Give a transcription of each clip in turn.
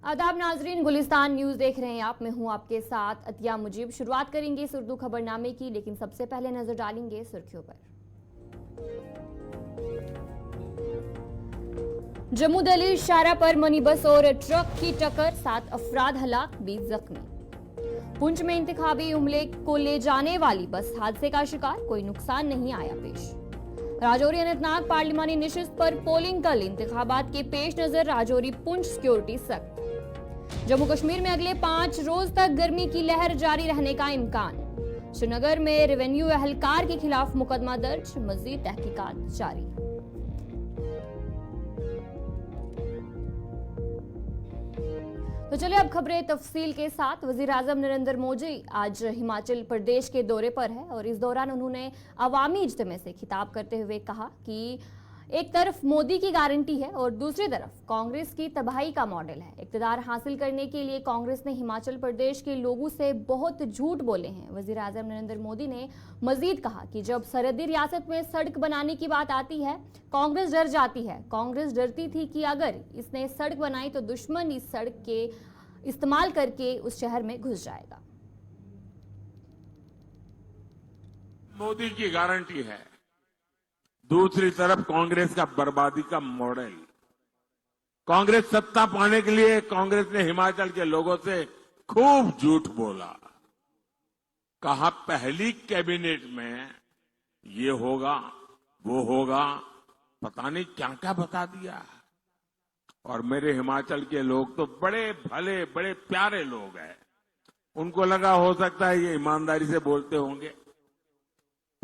आदाब नाजरीन, गुलिस्तान न्यूज देख रहे हैं आप। मैं हूं आपके साथ अतिया मुजीब। शुरुआत करेंगे इस उर्दू खबरनामे की, लेकिन सबसे पहले नजर डालेंगे सुर्खियों पर। जम्मू दिल्ली शाहरा पर मिनी बस और ट्रक की टक्कर, 7 अफराद हलाक, 20 जख्मी। पुंछ में इंतखाबी उम्ले को ले जाने वाली बस हादसे का शिकार, कोई नुकसान नहीं आया पेश। राजौरी अनंतनाग पार्लिमानी नशिस्त पर पोलिंग कल, इंतखाबात के पेश नजर राजौरी पुंछ सिक्योरिटी सख्त। जम्मू कश्मीर में अगले 5 रोज तक गर्मी की लहर जारी रहने का इम्कान। श्रीनगर में रेवेन्यू एहलकार के खिलाफ मुकदमा दर्ज, मजीद तहकीकात जारी। तो चलिए अब खबरें तफसील के साथ। वजीर आजम नरेंद्र मोदी आज हिमाचल प्रदेश के दौरे पर है और इस दौरान उन्होंने अवामी इज्तिमा से खिताब करते हुए कहा कि एक तरफ मोदी की गारंटी है और दूसरी तरफ कांग्रेस की तबाही का मॉडल है। इक्तदार हासिल करने के लिए कांग्रेस ने हिमाचल प्रदेश के लोगों से बहुत झूठ बोले हैं। वजीर आजम नरेंद्र मोदी ने मजीद कहा कि जब सरहदी रियासत में सड़क बनाने की बात आती है, कांग्रेस डर जाती है। कांग्रेस डरती थी कि अगर इसने सड़क बनाई तो दुश्मन इस सड़क के इस्तेमाल करके उस शहर में घुस जाएगा। मोदी की गारंटी है, दूसरी तरफ कांग्रेस का बर्बादी का मॉडल। कांग्रेस सत्ता पाने के लिए कांग्रेस ने हिमाचल के लोगों से खूब झूठ बोला। कहा पहली कैबिनेट में ये होगा वो होगा, पता नहीं क्या क्या बता दिया। और मेरे हिमाचल के लोग तो बड़े भले बड़े प्यारे लोग हैं, उनको लगा हो सकता है ये ईमानदारी से बोलते होंगे।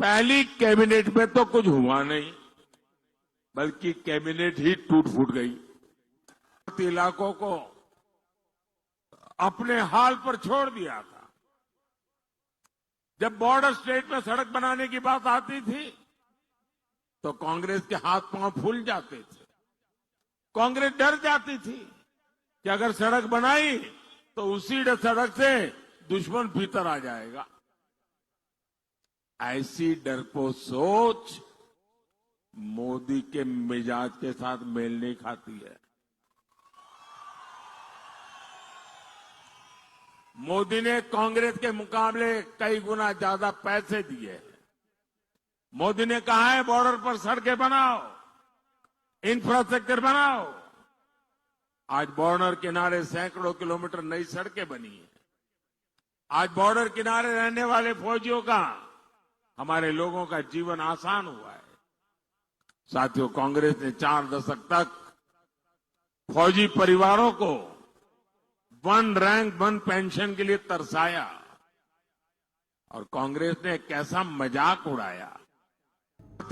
पहली कैबिनेट में तो कुछ हुआ नहीं, बल्कि कैबिनेट ही टूट फूट गई। इलाकों को अपने हाल पर छोड़ दिया था। जब बॉर्डर स्टेट में सड़क बनाने की बात आती थी तो कांग्रेस के हाथ पांव फूल जाते थे। कांग्रेस डर जाती थी कि अगर सड़क बनाई तो उसी सड़क से दुश्मन भीतर आ जाएगा। ऐसी डरपोक सोच मोदी के मिजाज के साथ मेल नहीं खाती है। मोदी ने कांग्रेस के मुकाबले कई गुना ज्यादा पैसे दिए हैं। मोदी ने कहा है बॉर्डर पर सड़कें बनाओ, इंफ्रास्ट्रक्चर बनाओ। आज बॉर्डर किनारे सैकड़ों किलोमीटर नई सड़कें बनी है। आज बॉर्डर किनारे रहने वाले फौजियों का, हमारे लोगों का जीवन आसान हुआ है। साथियों, कांग्रेस ने 4 दशक तक फौजी परिवारों को 1 रैंक 1 पेंशन के लिए तरसाया और कांग्रेस ने कैसा मजाक उड़ाया।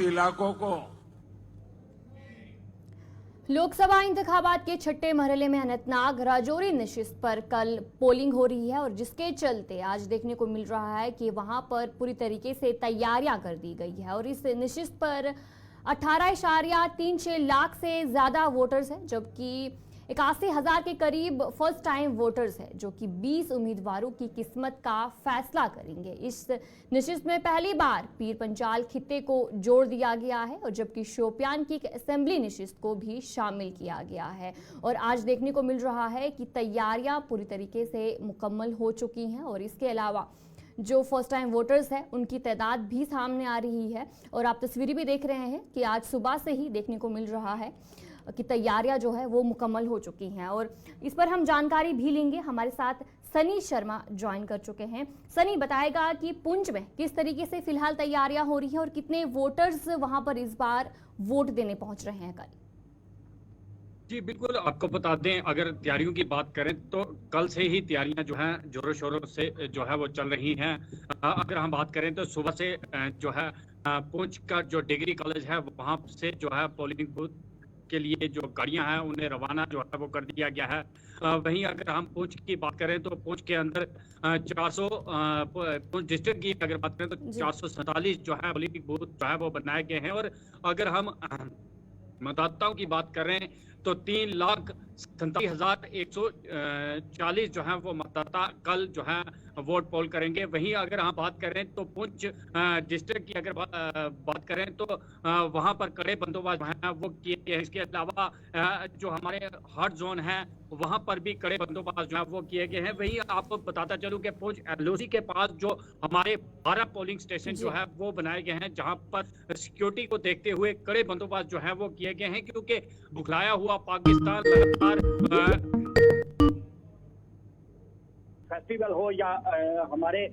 इलाकों को लोकसभा इंतखाबात के छठे मरहले में अनंतनाग राजौरी नशिस्त पर कल पोलिंग हो रही है और जिसके चलते आज देखने को मिल रहा है कि वहां पर पूरी तरीके से तैयारियां कर दी गई है और इस नशिस्त पर 18.36 लाख से ज्यादा वोटर्स हैं, जबकि 81,000 के करीब फर्स्ट टाइम वोटर्स हैं, जो कि 20 उम्मीदवारों की किस्मत का फैसला करेंगे। इस नशिस्त में पहली बार पीर पंचाल खित्ते को जोड़ दिया गया है और जबकि शोपियान की असेंबली नशिस्त को भी शामिल किया गया है। और आज देखने को मिल रहा है कि तैयारियां पूरी तरीके से मुकम्मल हो चुकी हैं और इसके अलावा जो फर्स्ट टाइम वोटर्स हैं उनकी तादाद भी सामने आ रही है। और आप तस्वीरें भी देख रहे हैं कि आज सुबह से ही देखने को मिल रहा है कि तैयारियां जो है वो मुकम्मल हो चुकी हैं और इस पर हम जानकारी भी लेंगे। हमारे साथ सनी शर्मा ज्वाइन कर चुके हैं। सनी बताएगा कि पुंछ में किस तरीके से फिलहाल तैयारियां हो रही हैं और कितने वोटर्स वहां पर इस बार वोट देने पहुंच रहे हैं कल। जी बिल्कुल, आपको बता दें, अगर तैयारियों की बात करें तो कल से ही तैयारियां जो हैं जोरों शोरों से जो है वो चल रही हैं। अगर हम बात करें तो सुबह से जो है पुंछ का जो डिग्री कॉलेज है वहां से जो है पोलिंग बूथ के लिए जो गाड़ियां हैं उन्हें रवाना जो है वो कर दिया गया है। वहीं अगर हम पुंछ की बात करें तो पुंछ के अंदर 400 पुंछ डिस्ट्रिक्ट की अगर बात करें तो 447 जो है पोलिंग बूथ जो है वो बनाए गए हैं। और अगर हम मतदाताओं की बात करें तो 3,47,140 जो है वो मतदाता कल जो है वोट पोल करेंगे। वहीं अगर हम बात करें तो पुंछ डिस्ट्रिक्ट की अगर बात करें तो वहां पर कड़े बंदोबस्त जो है वो किए गए हैं। इसके अलावा जो हमारे हॉट जोन है वहां पर भी कड़े बंदोबस्त जो है वो किए गए हैं। वहीं आपको बताता चलूं कि पुंछ एलओसी के पास जो हमारे 12 पोलिंग स्टेशन जो है वो बनाए गए हैं, जहां पर सिक्योरिटी को देखते हुए कड़े बंदोबस्त जो है वो किए गए हैं, क्योंकि बुखलाया हुआ पाकिस्तान लगातार फेस्टिवल हो या हमारे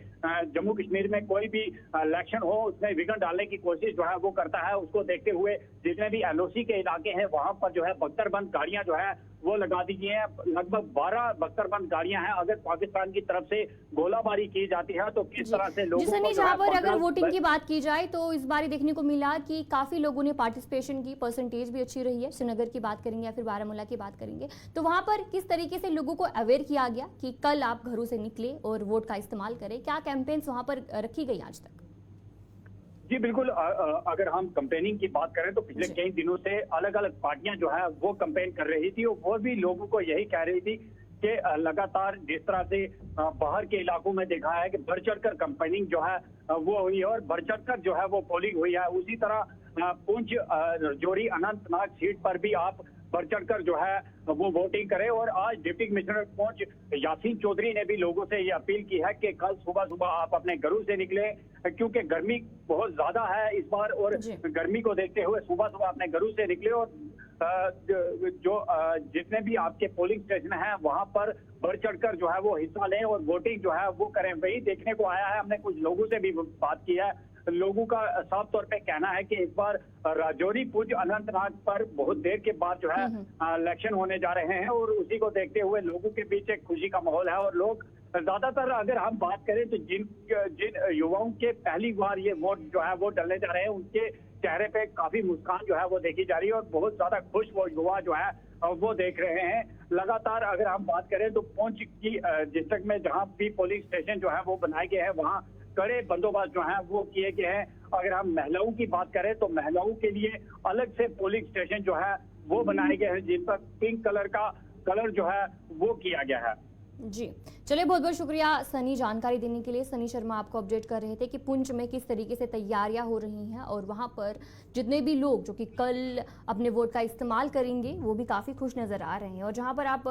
जम्मू कश्मीर में कोई भी इलेक्शन हो उसमें विघ्न डालने की कोशिश जो है वो करता है। उसको देखते हुए जितने भी एलओसी के इलाके हैं वहां पर जो है बख्तरबंद गाड़ियां जो है वो लगा दी गई हैं। लगभग 12 बख्तरबंद गाड़ियां हैं। अगर पाकिस्तान की तरफ से गोलाबारी की जाती है तो किस तरह से लोगों को जहाँ पर अगर वोटिंग की बात की जाए तो इस बार देखने को मिला कि काफी लोगों ने पार्टिसिपेशन की, परसेंटेज भी अच्छी रही है। श्रीनगर की बात करेंगे या फिर बारामूला की बात करेंगे तो वहां पर किस तरीके से लोगों को अवेयर किया गया कि कल आप घरों से निकले और वोट का इस्तेमाल करें? क्या कैंपेन्स वहां पर रखी गई आज तक? जी बिल्कुल, अगर हम कंपेनिंग की बात करें तो पिछले कई दिनों से अलग अलग पार्टियां जो है वो कंपेन कर रही थी और वो भी लोगों को यही कह रही थी कि लगातार जिस तरह से बाहर के इलाकों में देखा है कि बढ़ चढ़कर कंपेनिंग जो है वो हुई है और बढ़ चढ़कर जो है वो पोलिंग हुई है। उसी तरह पुंछ राजौरी अनंतनाग सीट पर भी आप बढ़ चढ़कर जो है वो वोटिंग करें। और आज डिप्टी कमिश्नर पुंछ यासीन चौधरी ने भी लोगों से ये अपील की है कि कल सुबह सुबह आप अपने घरों से निकले, क्योंकि गर्मी बहुत ज्यादा है इस बार और गर्मी को देखते हुए सुबह सुबह अपने घरों से निकले और जो जितने भी आपके पोलिंग स्टेशन हैं वहां पर बढ़ चढ़कर जो है वो हिस्सा लें और वोटिंग जो है वो करें। वही देखने को आया है, हमने कुछ लोगों से भी बात की है। लोगों का साफ तौर पे कहना है कि इस बार राजौरी पुंछ अनंतनाग पर बहुत देर के बाद जो है इलेक्शन होने जा रहे हैं और उसी को देखते हुए लोगों के बीच एक खुशी का माहौल है। और लोग ज्यादातर अगर हम बात करें तो जिन युवाओं के पहली बार ये वोट जो है वो डालने जा रहे हैं उनके चेहरे पे काफी मुस्कान जो है वो देखी जा रही है और बहुत ज्यादा खुश वो युवा जो है वो देख रहे हैं। लगातार अगर हम बात करें तो पुंछ की डिस्ट्रिक्ट में जहां भी पोलिंग स्टेशन जो है वो बनाए गए हैं वहां कड़े बंदोबस्त जो है वो किए गए हैं। अगर हम महिलाओं की बात करें तो महिलाओं के लिए अलग से पोलिंग स्टेशन जो है वो बनाए गए हैं जिन पर पिंक कलर का कलर जो है वो किया गया है। जी चलिए, बहुत बहुत शुक्रिया सनी जानकारी देने के लिए। सनी शर्मा आपको अपडेट कर रहे थे कि पुंछ में किस तरीके से तैयारियां हो रही हैं और वहां पर जितने भी लोग जो कि कल अपने वोट का इस्तेमाल करेंगे वो भी काफ़ी खुश नज़र आ रहे हैं। और जहां पर आप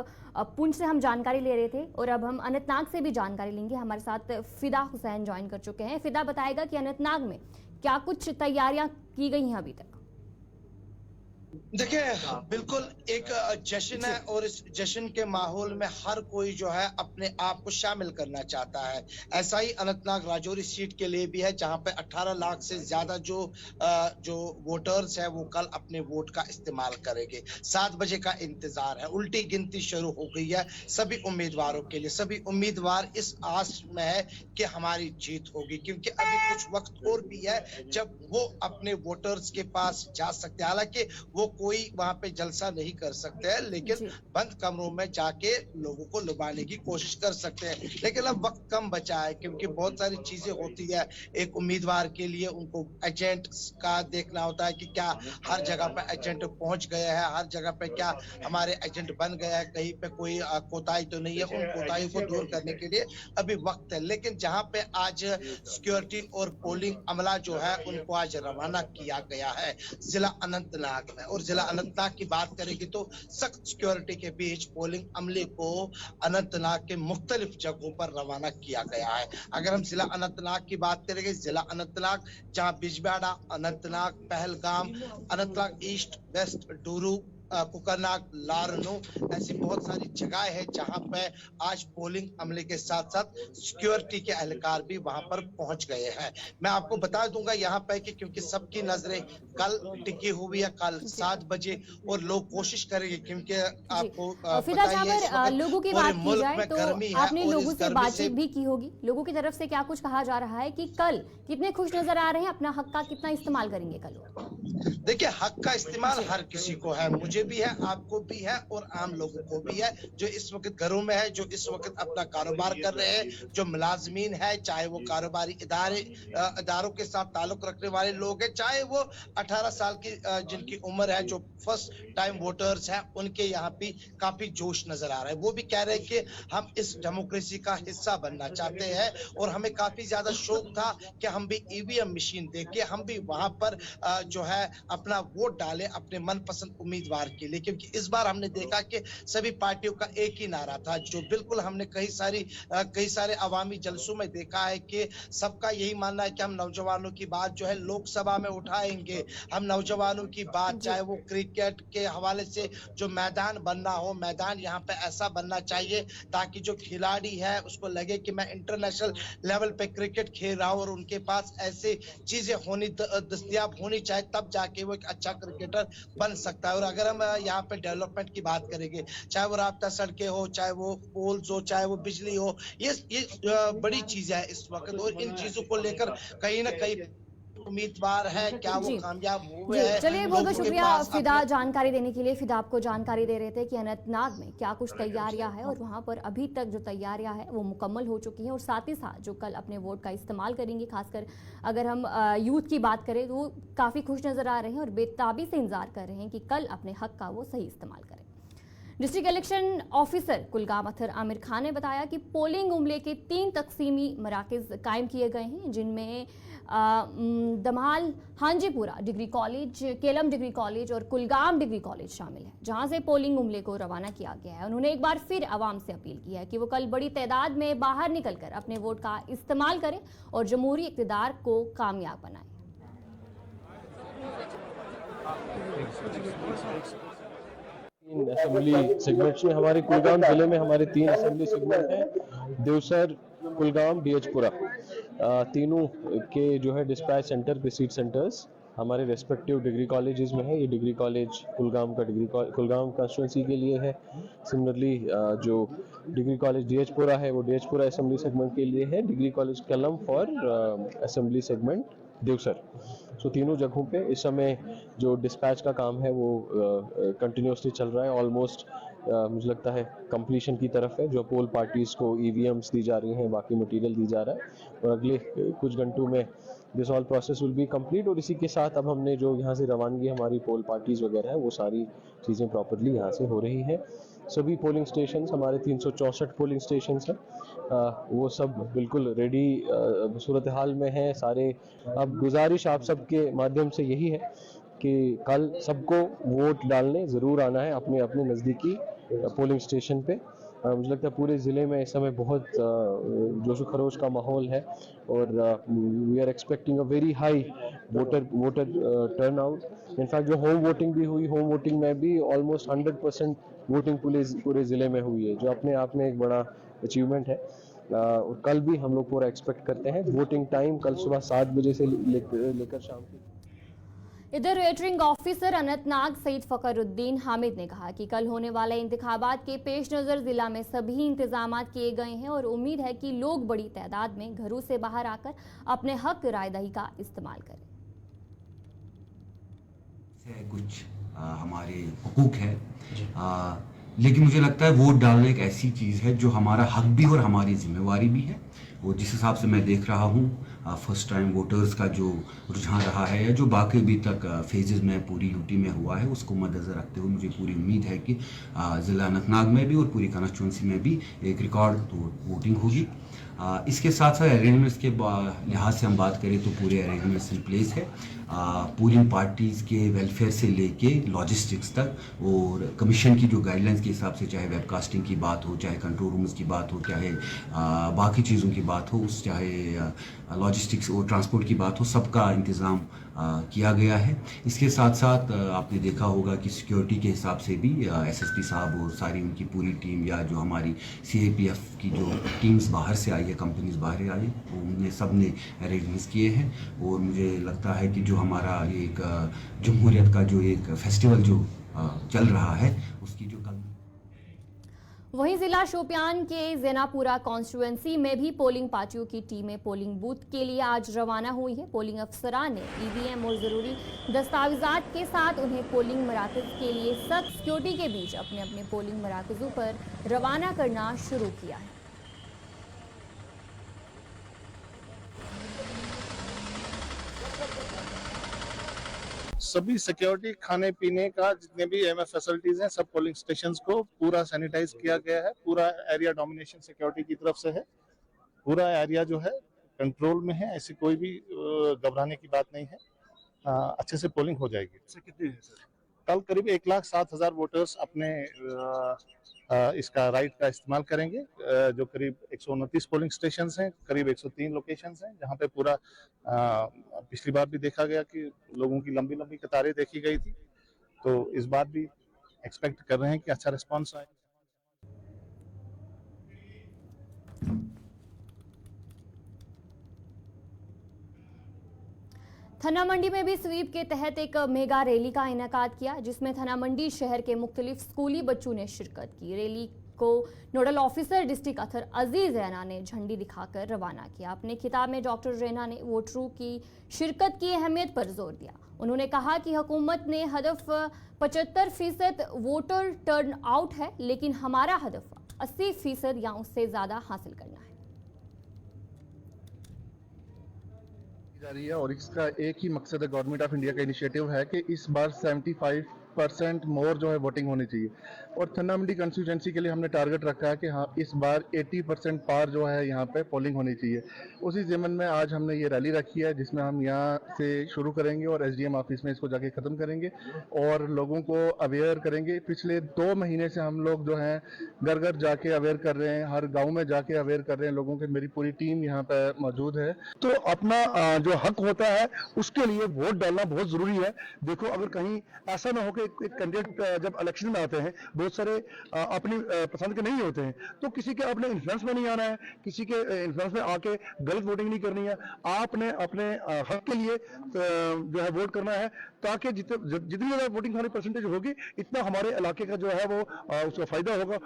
पुंछ से हम जानकारी ले रहे थे और अब हम अनंतनाग से भी जानकारी लेंगे। हमारे साथ फिदा हुसैन ज्वाइन कर चुके हैं। फिदा बताएगा कि अनंतनाग में क्या कुछ तैयारियां की गई हैं अभी तक? देखिए, बिल्कुल एक जश्न है और इस जश्न के माहौल में हर कोई जो है अपने आप को शामिल करना चाहता है। ऐसा ही अनंतनाग राजौरी सीट के लिए भी है, जहां पे 18 लाख से ज्यादा जो वोटर्स है वो कल अपने वोट का इस्तेमाल करेंगे। 7 बजे का इंतजार है, उल्टी गिनती शुरू हो गई है सभी उम्मीदवारों के लिए। सभी उम्मीदवार इस आस में है कि हमारी जीत होगी, क्योंकि अभी कुछ वक्त और भी है जब वो अपने वोटर्स के पास जा सकते हैं। हालांकि वो कोई वहां पे जलसा नहीं कर सकते हैं, लेकिन बंद कमरों में जाके लोगों को लुभाने की कोशिश कर सकते हैं। लेकिन अब वक्त कम बचा है, क्योंकि बहुत सारी चीजें होती है एक उम्मीदवार के लिए। उनको एजेंट का देखना होता है कि क्या हर जगह पे एजेंट पहुंच गए हैं, हर जगह पे क्या हमारे एजेंट बन गया है, कहीं पे कोई कोताही तो नहीं है। उन कोताहियों को दूर करने के लिए अभी वक्त है। लेकिन जहां पे आज सिक्योरिटी और पोलिंग अमला जो है उनको आज रवाना किया गया है जिला अनंतनाग में। और जिला अनंतनाग की बात करेंगे तो सख्त सिक्योरिटी के बीच पोलिंग अमले को अनंतनाग के मुख्तलिफ जगहों पर रवाना किया गया है। अगर हम जिला अनंतनाग की बात करेंगे, जिला अनंतनाग जहां बिजबिहाड़ा, अनंतनाग, पहलगाम, अनंतनाग ईस्ट, वेस्ट, डूरू, कुकरनाग, लारनू, ऐसी बहुत सारी जगह है जहां पे आज पोलिंग अमले के साथ साथ सिक्योरिटी के एहलकार भी वहां पर पहुंच गए हैं। मैं आपको बता दूंगा यहाँ पे कि क्योंकि सबकी नजरें कल टिकी हुई है, कल 7 बजे, और लोग कोशिश करेंगे, क्योंकि आपको लोगों की बात की जाए तो आपने लोगों से बातचीत भी की होगी। लोगों की तरफ से क्या कुछ कहा जा रहा है कि कल कितने खुश नजर आ रहे हैं, अपना हक का कितना इस्तेमाल करेंगे कल? देखिए, हक का इस्तेमाल हर किसी को है, मुझे भी है, आपको भी है और आम लोगों को भी है, जो इस वक्त घरों में है, जो इस वक्त अपना कारोबार कर रहे हैं, जो मुलाजमीन है, चाहे वो कारोबारी इदारों के साथ ताल्लुक रखने वाले लोग हैं, चाहे वो 18 साल की जिनकी उम्र है, जो फर्स्ट टाइम वोटर्स हैं, उनके यहाँ भी काफी जोश नजर आ रहा है। वो भी कह रहे हैं कि हम इस डेमोक्रेसी का हिस्सा बनना चाहते हैं और हमें काफी ज्यादा शौक था कि हम भी ईवीएम मशीन देके हम भी वहां पर जो है अपना वोट डाले अपने मनपसंद उम्मीदवार के लिए, क्योंकि इस बार हमने देखा कि सभी पार्टियों का एक ही नारा था, जो बिल्कुल हमने कई सारे अवामी जलसों में देखा है कि सबका यही मानना है कि हम नौजवानों की बात जो है लोकसभा में उठाएंगे, हम नौजवानों की बात, चाहे वो क्रिकेट के हवाले से जो मैदान बनना हो, मैदान यहाँ पे ऐसा बनना चाहिए ताकि जो खिलाड़ी है उसको लगे कि मैं इंटरनेशनल लेवल पे क्रिकेट खेल रहा हूँ और उनके पास ऐसी चीजें होनी दस्तयाब होनी चाहिए, तब जाके वो एक अच्छा क्रिकेटर बन सकता है। और अगर हम यहाँ पे डेवलपमेंट की बात करेंगे, चाहे वो रास्ता सड़कें हो, चाहे वो पोल्स हो, चाहे वो बिजली हो, ये बड़ी चीज है इस वक्त, और इन चीजों को लेकर कहीं ना कहीं उम्मीदवार है, क्या वो जी कामयाब हुए जी, हैं। चलिए बहुत बहुत लोगों के शुक्रिया पास फिदा अपने जानकारी देने के लिए। फिदा आपको जानकारी दे रहे थे कि अनंतनाग में क्या कुछ तैयारियां हैं और वहां पर अभी तक जो तैयारियां हैं वो मुकम्मल हो चुकी हैं, और साथ ही साथ जो कल अपने वोट का इस्तेमाल करेंगे, खासकर अगर हम यूथ की बात करें तो वो काफ़ी खुश नज़र आ रहे हैं और बेताबी से इंतजार कर रहे हैं कि कल अपने हक का वो सही इस्तेमाल करें। District election officer Kulgam Akhtar Aamir Khan ने बताया कि पोलिंग उमले के 3 तकसीमी मराकज़ कायम किए गए हैं, जिनमें Damhal Hanjipora degree college, Kelam degree college और कुलगाम डिग्री कॉलेज शामिल है, जहां से पोलिंग उमले को रवाना किया गया है। उन्होंने एक बार फिर आवाम से अपील की है कि वो कल बड़ी तादाद में बाहर निकलकर अपने वोट का इस्तेमाल करें और जमहूरी इक़्तिदार को कामयाब बनाएं। असेंबली सेगमेंट्स में हमारे कुलगाम जिले में हमारे 3 असेंबली सेगमेंट हैं, देवसर, कुलगाम, बीएचपुरा, तीनों के जो है डिस्पैच सेंटर पे सीट सेंटर्स हमारे रेस्पेक्टिव डिग्री कॉलेजेस में है। ये डिग्री कॉलेज कुलगाम का कुलगाम कंस्टिट्यूंसी के लिए है। सिमिलरली जो डिग्री कॉलेज डीएचपुरा है वो डीएचपुरा असेंबली सेगमेंट के लिए है। Degree college Kelam for assembly segment Devsar. So तीनों जगहों पे इस समय जो डिस्पैच का काम है वो कंटिन्यूसली चल रहा है। ऑलमोस्ट मुझे लगता है कंप्लीशन की तरफ है। जो पोल पार्टीज को ईवीएम्स दी जा रही हैं, बाकी मटेरियल दी जा रहा है और अगले कुछ घंटों में this all process will be complete. और इसी के साथ अब हमने जो यहाँ से रवानगी हमारी पोल पार्टीज वगैरह है वो सारी चीज़ें प्रॉपरली यहाँ से हो रही हैं। सभी पोलिंग स्टेशन हमारे 364 पोलिंग स्टेशन हैं, वो सब बिल्कुल रेडी सूरत हाल में है सारे। अब गुजारिश आप सबके माध्यम से यही है कि कल सबको वोट डालने ज़रूर आना है अपने अपने नज़दीकी पोलिंग स्टेशन पे। मुझे लगता है पूरे ज़िले में इस समय बहुत जोश खरोश का माहौल है और we are expecting a very high voter turnout. In fact जो होम वोटिंग भी हुई, होम वोटिंग में भी ऑलमोस्ट 100% वोटिंग पूरे ज़िले में हुई है, जो अपने आप में एक बड़ा अचीवमेंट है। और कल भी हम लोग पूरा एक्सपेक्ट करते हैं। वोटिंग टाइम कल सुबह 7 बजे से लेकर शाम की। इधर रिटर्निंग ऑफिसर अनंतनाग सईद फखरुद्दीन हामिद ने कहा कि कल होने वाले इंतखाबात के पेश नज़र जिला में सभी इंतजाम किए गए हैं और उम्मीद है कि लोग बड़ी तादाद में घरों से बाहर आकर अपने हक रायदही का इस्तेमाल करें। कुछ हमारे हुकूक है, लेकिन मुझे लगता है वोट डालना एक ऐसी चीज़ है जो हमारा हक भी और हमारी जिम्मेवारी भी है। और जिस हिसाब से मैं देख रहा हूँ फर्स्ट टाइम वोटर्स का जो रुझान रहा है या जो बाकी अभी तक फेजेस में पूरी यूटी में हुआ है, उसको मद्देनजर रखते हुए मुझे पूरी उम्मीद है कि ज़िला अनंतनाग में भी और पूरी कंस्टिट्यूंसी में भी एक रिकॉर्ड वोटिंग होगी। इसके साथ साथ अरेंजमेंट्स के लिहाज से हम बात करें तो पूरे अरेंजमेंट्स इन प्लेस है। पोलिंग पार्टीज़ के वेलफेयर से लेके लॉजिस्टिक्स तक और कमीशन की जो गाइडलाइंस के हिसाब से, चाहे वेबकास्टिंग की बात हो, चाहे कंट्रोल रूम्स की बात हो, चाहे बाकी चीज़ों की बात हो, चाहे लॉजिस्टिक्स और ट्रांसपोर्ट की बात हो, सबका इंतज़ाम किया गया है। इसके साथ साथ आपने देखा होगा कि सिक्योरिटी के हिसाब से भी एसएसपी साहब और सारी उनकी पूरी टीम या जो हमारी सीएपीएफ की जो टीम्स बाहर से आई है, कंपनीज बाहर आई है, उनने सब ने अरेंजमेंट्स किए हैं। और मुझे लगता है कि जो हमारा एक जमहूरियत का जो एक फेस्टिवल जो चल रहा है उसकी जो कल वहीं जिला शोपियान के ज़ेनापुरा कॉन्स्टिट्यूएंसी में भी पोलिंग पार्टियों की टीमें पोलिंग बूथ के लिए आज रवाना हुई है। पोलिंग अफसरान ने ईवीएम और ज़रूरी दस्तावेजात के साथ उन्हें पोलिंग मराकज़ के लिए सख्त सिक्योरिटी के बीच अपने अपने पोलिंग मराकज़ों पर रवाना करना शुरू किया है। सभी सिक्योरिटी, खाने पीने का जितने भी एमएफ फैसिलिटीज हैं, सब पोलिंग स्टेशंस को पूरा सैनिटाइज किया गया है। पूरा एरिया डोमिनेशन सिक्योरिटी की तरफ से है। पूरा एरिया जो है कंट्रोल में है, ऐसी कोई भी घबराने की बात नहीं है। अच्छे से पोलिंग हो जाएगी। कितने हैं सर? कल करीब 1,07,000 वोटर्स अपने इसका राइट का इस्तेमाल करेंगे। जो करीब 129 पोलिंग स्टेशंस हैं, करीब 103 लोकेशंस हैं, जहां पे पूरा पिछली बार भी देखा गया कि लोगों की लंबी लंबी कतारें देखी गई थी। तो इस बार भी एक्सपेक्ट कर रहे हैं कि अच्छा रिस्पॉन्स आए। थना मंडी में भी स्वीप के तहत एक मेगा रैली का इनेकाद किया, जिसमें थना मंडी शहर के मुख्तलिफ स्कूली बच्चों ने शिरकत की। रैली को नोडल ऑफिसर डिस्ट्रिक्ट अथर अजीज रैना ने झंडी दिखाकर रवाना किया। अपने खिताब में डॉक्टर रैना ने वोटरों की शिरकत की अहमियत पर जोर दिया। उन्होंने कहा कि हुकूमत ने हदफ 75% वोटर टर्न आउट है, लेकिन हमारा हदफ 80% या उससे ज्यादा हासिल करना है। जा रही है और इसका एक ही मकसद है, गवर्नमेंट ऑफ इंडिया का इनिशिएटिव है कि इस बार 75% मोर जो है वोटिंग होनी चाहिए। और थन्ना मंडी कंस्टिट्यूंसी के लिए हमने टारगेट रखा है कि हाँ इस बार 80% पार जो है यहाँ पे पोलिंग होनी चाहिए। उसी ज़मन में आज हमने ये रैली रखी है, जिसमें हम यहाँ से शुरू करेंगे और एसडीएम ऑफिस में इसको जाके ख़त्म करेंगे और लोगों को अवेयर करेंगे। पिछले 2 महीने से हम लोग जो हैं घर घर जाके अवेयर कर रहे हैं, हर गाँव में जाके अवेयर कर रहे हैं लोगों के। मेरी पूरी टीम यहाँ पे मौजूद है। तो अपना जो हक होता है उसके लिए वोट डालना बहुत ज़रूरी है। देखो, अगर कहीं ऐसा ना हो कि एक कैंडिडेट जब इलेक्शन में आते हैं बहुत सारे अपनी पसंद के नहीं होते हैं, तो किसी के अपने इन्फ्लुएंस में नहीं आना है, किसी के इन्फ्लुएंस में आके गलत वोटिंग नहीं करनी है। आपने अपने हक के लिए जो है वोट करना है, ताकि जितनी ज़्यादा वोटिंग हमारी परसेंटेज होगी, इतना हमारे इलाके का जो है वो उसका फायदा होगा।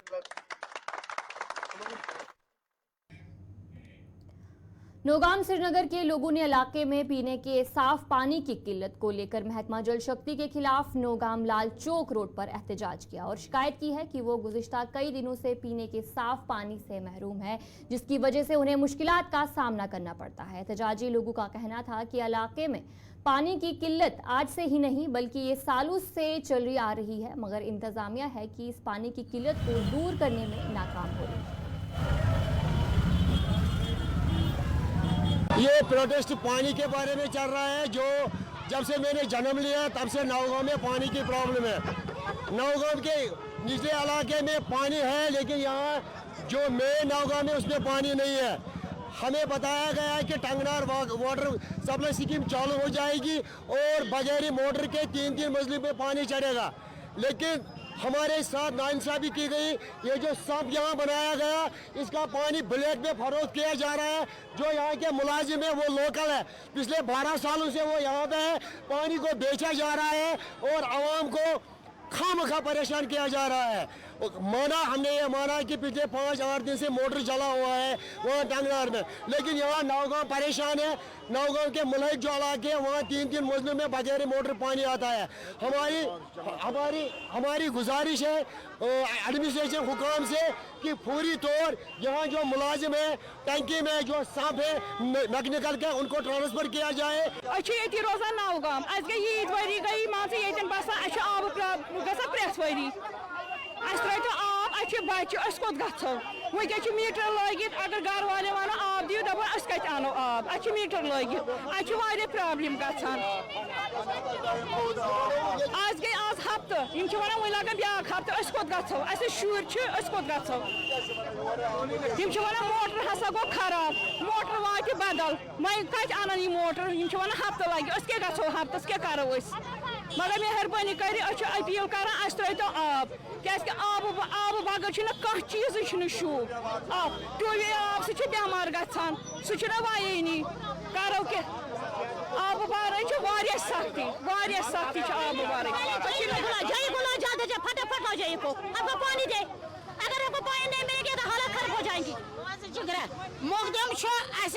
नौगाम श्रीनगर के लोगों ने इलाके में पीने के साफ पानी की किल्लत को लेकर महकमा जल शक्ति के खिलाफ नौगाम लाल चौक रोड पर एहतजाज किया और शिकायत की है कि वो गुज़िश्ता कई दिनों से पीने के साफ पानी से महरूम है, जिसकी वजह से उन्हें मुश्किलात का सामना करना पड़ता है। एहतजाजी लोगों का कहना था कि इलाके में पानी की किल्लत आज से ही नहीं बल्कि ये सालों से चल रही आ रही है, मगर इंतजामिया है कि इस पानी की किल्लत को दूर करने में नाकाम हो रही है। ये प्रोटेस्ट पानी के बारे में चल रहा है। जो जब से मैंने जन्म लिया तब से नौगांव में पानी की प्रॉब्लम है। नौगांव के निचले इलाके में पानी है, लेकिन यहाँ जो मेन नौगांव में उसमें पानी नहीं है। हमें बताया गया है कि टंगनार वाटर सप्लाई स्कीम चालू हो जाएगी और बगैर मोटर के 3-3 मंजिल पे पानी चढ़ेगा, लेकिन हमारे साथ नाइंसाफी की गई। ये जो सब यहाँ बनाया गया, इसका पानी ब्लैक में फरोख्त किया जा रहा है। जो यहाँ के मुलाजिम है वो लोकल है, पिछले 12 सालों से वो यहाँ पे है। पानी को बेचा जा रहा है और आवाम को खामखा परेशान किया जा रहा है। हमने ये माना कि पिछले 5-8 दिन से मोटर चला हुआ है वहाँ टंगनार में, लेकिन यहाँ नौगांव परेशान है। नौगांव के मुल्क जो इलाके हैं वहाँ 3-3 मंजिलों में बगैर मोटर पानी आता है। हमारी गुजारिश है एडमिनिस्ट्रेशन हुकाम से कि पूरी तौर यहाँ जो मुलाजिम है टंकी में जो सांप है निकल के उनको ट्रांसफर किया जाए। ये रोजान नौगांव ईद वरी गई मान बसान आब ग प्रेस वरी तो आब बच्चे कोत गो वह मीटर लगित। अगर घर वाले वन आब दियो दपान कत अनो आब मीटर लगित वारिया प्रॉब्लम गसान। आज गई आज हफ्त वन वह लगन ब्या हफ्त कोत गो शुर कोत गो मोटर हसा गो खराब, मोटर वात बदल वह कत अन यह मोटर वन हफ्त लगे क्या गो हफ्तस क्या करो मगर मेहरबानी कर अपील कर तो आब क्या आब बगैर कह चीज शूब आब ट्यूबवेल आब सह बेमार गसान सह वायनी करो क्या आब बार सख्ती आब बार फटाफट हो जाए पानी दे अगर मुकदम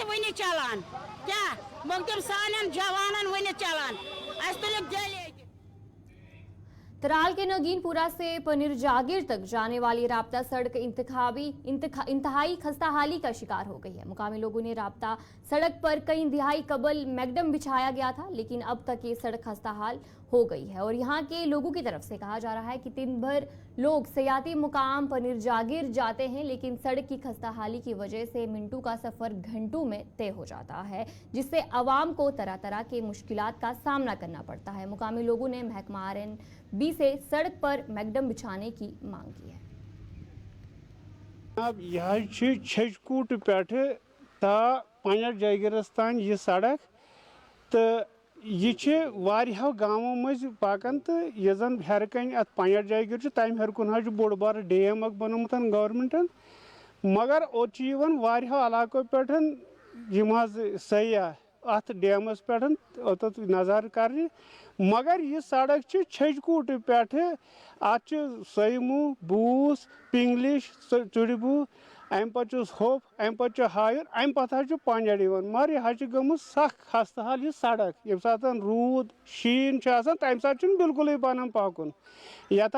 वन चलान क्या मुकदम सान जवान वन चलान तुल तराल के नगीनपुरा से पनीर जागीर तक जाने वाली राब्ता सड़क इंतहाई खस्ताहाली का शिकार हो गई है। मुकामी लोगों ने राब्ता सड़क पर कई दिहाई कबल मैगडम बिछाया गया था, लेकिन अब तक ये सड़क खस्ताहाल हो गई है और यहाँ के लोगों की तरफ से कहा जा रहा है कि दिन भर लोग सयाती मुकाम पनीर जागीर जाते हैं, लेकिन सड़क की खस्ताहाली की वजह से मिनटों का सफर घंटों में तय हो जाता है, जिससे आवाम को तरह तरह के मुश्किलात का सामना करना पड़ता है। मुकामी लोगों ने महकमा RNB से सड़क पर मैगडम बिछाने की मांग की है। अब यह छजकूट पे ता पनर जागीरस तान यह सड़क तो यह गाँवों मज पाकन तो यह जन हेरकन अत पनर जागीर तम हेरकुन बोड़ बार डैम बनोमुत गवर्नमेंटन, मगर ओत इलाकों पे सयाह अत डैमस पे नजर कर, मगर यह सड़क छजकूट पे अत सोयमू बूस पिंगलिश चुड़बू अम पे होप अम पे हायर अम पे पंजड़ मगर यह गम सख खस्ताहाल यह सड़क ये सात रूद शीन तम सात बिल्कुल बन पकुन ये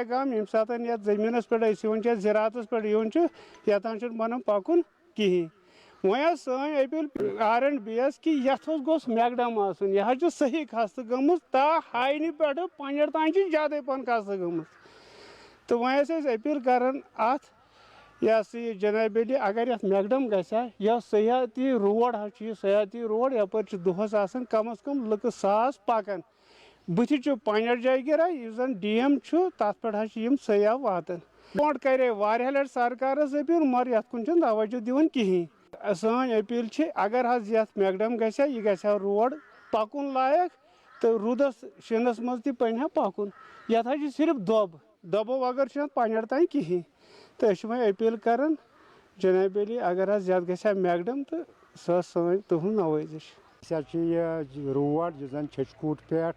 गाम ये सात जमीन पे ज़रात पे ये बन पकुन कहें। वह सन अपील RNB कि यथ गोस मैगडम आसन यह सही खस्त गम ता हाइन पे पंजड़ तान ज्यादा पन खस्त गम तो वह अपील करान अत यह जनाब अली अगर ये मैगडम गया यह सयाती रोड सयाती रोड यपर दोहस कम अज कम लुक 1000 पकान बुथ पनर जागीर जन डैम तथ पे सयाह वातान ब्रोट करे वारिया लट सरकार अपील मगर ये कुन तवज्जो दिवन कहें। सन अपील अगर ये मैगडम गया यह गया रोड पकुन लायक तो रुदस शीनस मज पन पकुन ये सिर्फ दबो अगर पनर तान कहें तो वह अपील करान जनाब अली अगर ये गया मैगडम तो सह सन तुहद नवाजिश यह रोड यह छजकूट पे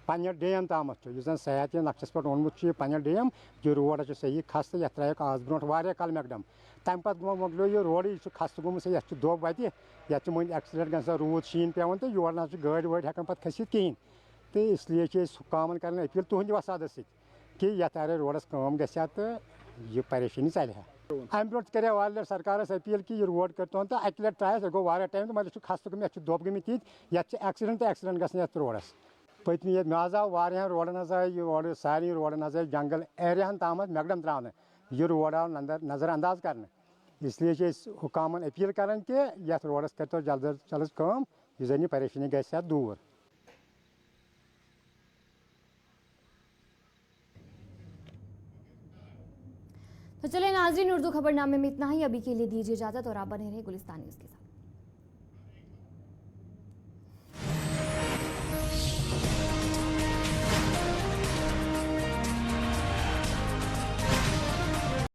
पनर डैम तम जन सयाती नक्शस पे ओनमुत पनर डैम यह रोड सही खस्त ये त्रो आज ब्रो वारिया कल मैगडम तम पे मोकलो यह रोड यह खस्त गोमुत ये दोब वत ये मन एक्सीडेंट गसा रूद शीन पे तो योर ना गाड़ी वाड़ी हेकान पे खसित कहें तो इसलिए कामन कर अपील तुहद वसाद कि ये रोडस काम गया तो यह परेशानी चल अम ब्रो करे वाल सरकार अपील कि यह रोड कर तो अक लट ट्रायस गो वारिया टाइम तो मगर खस्त गम दोब गम तीत ये एक्सीडेंट तो एक्सीडेंट गसन रोडस पत्म ये मे आव वारिया रोडन आय सारे रोडन आय जंगल एरियान तम मैगडम त्रावन यह रोड आव नजर अंदाज कर, इसलिए हुकामन अपील करान कि ये रोडस कर तो जल्द अज जल्द काम यह जन परेशानी गया दूर। तो चले नाज़रीन, उर्दू खबरनामे में इतना ही। अभी के लिए दीजिए इजाजत और आप बने रहे गुलिस्तान न्यूज़ के साथ।